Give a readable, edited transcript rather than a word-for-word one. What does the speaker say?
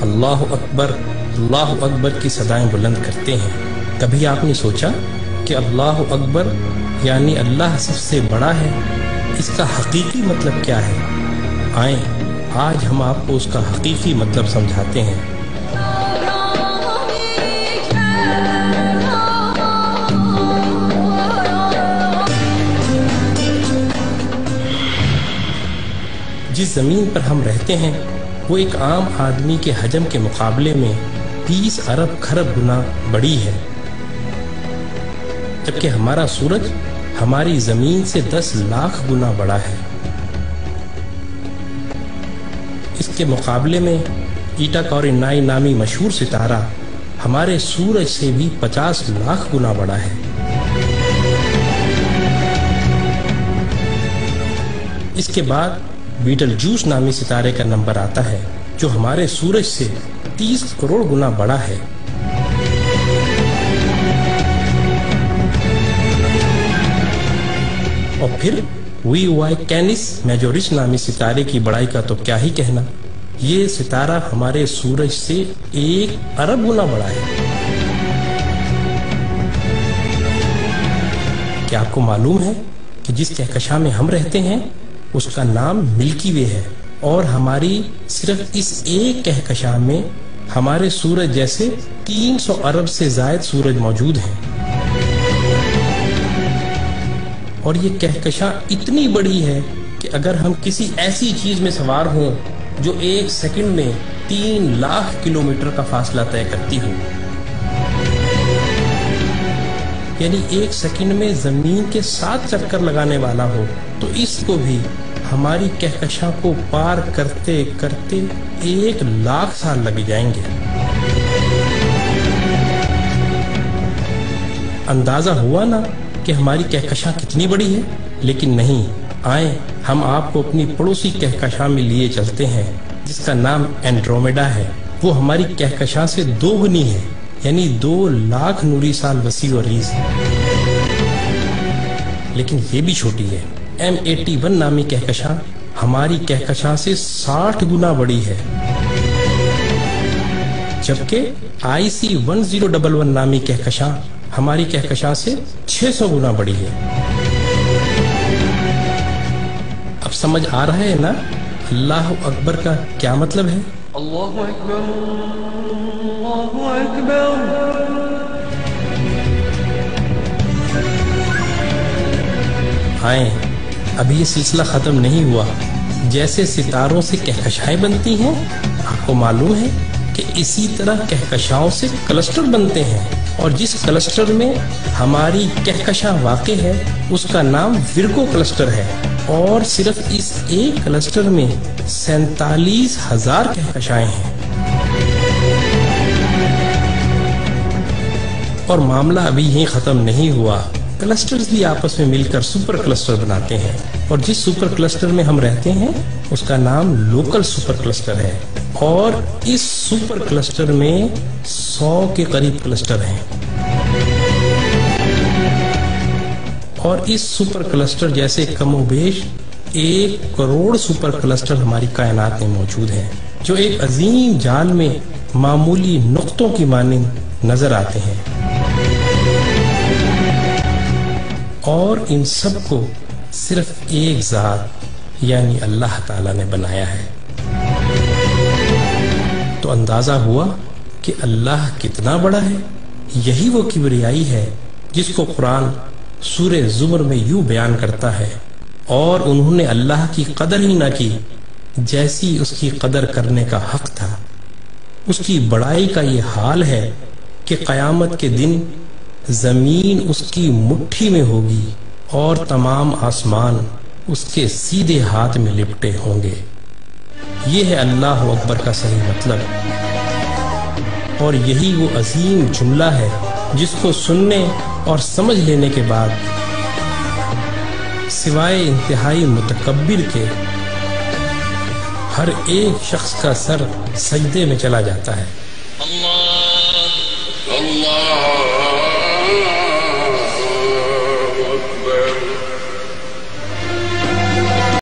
اللہ اکبر کی صدائیں بلند کرتے ہیں۔ کبھی آپ نے سوچا کہ اللہ اکبر یعنی اللہ سب سے بڑا ہے، اس کا حقیقی مطلب کیا ہے؟ آئیں آج ہم آپ کو اس کا حقیقی مطلب سمجھاتے ہیں۔ جس زمین پر ہم رہتے ہیں وہ ایک عام آدمی کے حجم کے مقابلے میں 20 ارب کھرب گنا بڑی ہے، جبکہ ہمارا سورج ہماری زمین سے 10 لاکھ گنا بڑا ہے۔ اس کے مقابلے میں ایٹا کورینائی نامی مشہور ستارہ ہمارے سورج سے بھی 50 لاکھ گنا بڑا ہے۔ اس کے بعد بیٹل جوس نامی ستارے کا نمبر آتا ہے جو ہمارے سورج سے 30 کروڑ گنا بڑا ہے۔ اور پھر وی وائی کینس میجورس نامی ستارے کی بڑائی کا تو کیا ہی کہنا، یہ ستارہ ہمارے سورج سے 1 ارب گنا بڑا ہے۔ کیا آپ کو معلوم ہے کہ جس کہکشاں میں ہم رہتے ہیں اس کا نام ملکی وے ہے، اور ہماری صرف اس ایک کہکشاں میں ہمارے سورج جیسے 300 ارب سے زائد سورج موجود ہیں۔ اور یہ کہکشاں اتنی بڑی ہے کہ اگر ہم کسی ایسی چیز میں سوار ہوں جو 1 سیکنڈ میں 3 لاکھ کلومیٹر کا فاصلہ طے کرتی ہو، یعنی 1 سیکنڈ میں زمین کے 7 چکر لگانے والا ہو، تو اس کو بھی ہماری کہکشاں کو پار کرتے کرتے 1 لاکھ سال لگ جائیں گے۔ اندازہ ہوا نا کہ ہماری کہکشاں کتنی بڑی ہے؟ لیکن نہیں، آئیں ہم آپ کو اپنی پڑوسی کہکشاں میں لیے چلتے ہیں جس کا نام اینڈرومیڈا ہے۔ وہ ہماری کہکشاں سے 2 گنی ہے، یعنی 2 لاکھ نوری سال وسیع و عریض ہے، لیکن یہ بھی چھوٹی ہے۔ M81 نامی کہکشاں ہماری کہکشاں سے 60 گنا بڑی ہے، جبکہ IC 1011 نامی کہکشاں ہماری کہکشاں سے 600 گنا بڑی ہے۔ اب سمجھ آ رہا ہے نا اللہ اکبر کا کیا مطلب ہے؟ اللہ اکبر، اللہ اکبر۔ آئیں، ابھی یہ سلسلہ ختم نہیں ہوا۔ جیسے ستاروں سے کہکشائیں بنتی ہیں، آپ کو معلوم ہے کہ اسی طرح کہکشاؤں سے کلسٹر بنتے ہیں، اور جس کلسٹر میں ہماری کہکشاں واقع ہے اس کا نام ورگو کلسٹر ہے، اور صرف اس ایک کلسٹر میں 47,000 کہکشائیں ہیں۔ اور معاملہ ابھی یہیں ختم نہیں ہوا، کلسٹرز بھی آپس میں مل کر سپر کلسٹر بناتے ہیں، اور جس سپر کلسٹر میں ہم رہتے ہیں اس کا نام لوکل سپر کلسٹر ہے، اور اس سپر کلسٹر میں 100 کے قریب کلسٹر ہیں، اور اس سپر کلسٹر جیسے کم و بیش 1 کروڑ سپر کلسٹر ہماری کائنات میں موجود ہیں، جو ایک عظیم جال میں معمولی نقطوں کی مانند نظر آتے ہیں، اور ان سب کو صرف ایک ذات یعنی اللہ تعالیٰ نے بنایا ہے۔ تو اندازہ ہوا کہ اللہ کتنا بڑا ہے۔ یہی وہ کبریائی ہے جس کو قرآن سورہ زمر میں یوں بیان کرتا ہے، اور انہوں نے اللہ کی قدر ہی نہ کی جیسی اس کی قدر کرنے کا حق تھا۔ اس کی بڑائی کا یہ حال ہے کہ قیامت کے دن زمین اس کی مٹھی میں ہوگی اور تمام آسمان اس کے سیدھے ہاتھ میں لپٹے ہوں گے۔ یہ ہے اللہ اکبر کا صحیح مطلب، اور یہی وہ عظیم جملہ ہے جس کو سننے اور سمجھ لینے کے بعد سوائے انتہائی متکبر کے ہر ایک شخص کا سر سجدے میں چلا جاتا ہے۔ اللہ اللہ